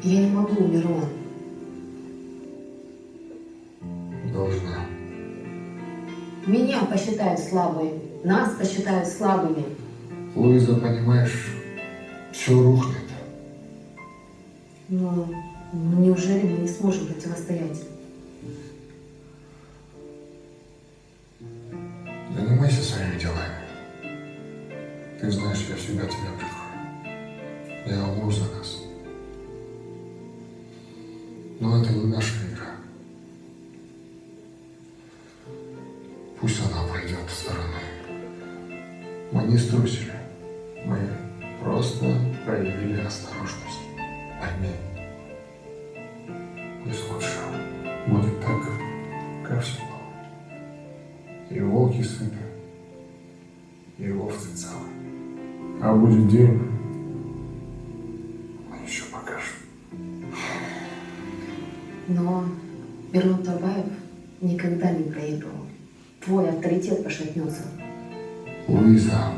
Я не могу, Мирон. Должна. Меня посчитают слабой, нас посчитают слабыми. Луиза, понимаешь, все рухнет. Но неужели мы не сможем противостоять? Занимайся своими делами. Ты знаешь, я всегда тебя прикрою. Я умру за нас. Но это не наша игра. Пусть она пройдет стороной. Мы не струсили. Мы просто проявили осторожность. Пойми, пусть лучше будет так, как все было. И волки сыты, и овцы целы. А будет день, мы еще покажем. Но Мирон Турбаев никогда не проигрывал. Твой авторитет пошатнется. Луиза,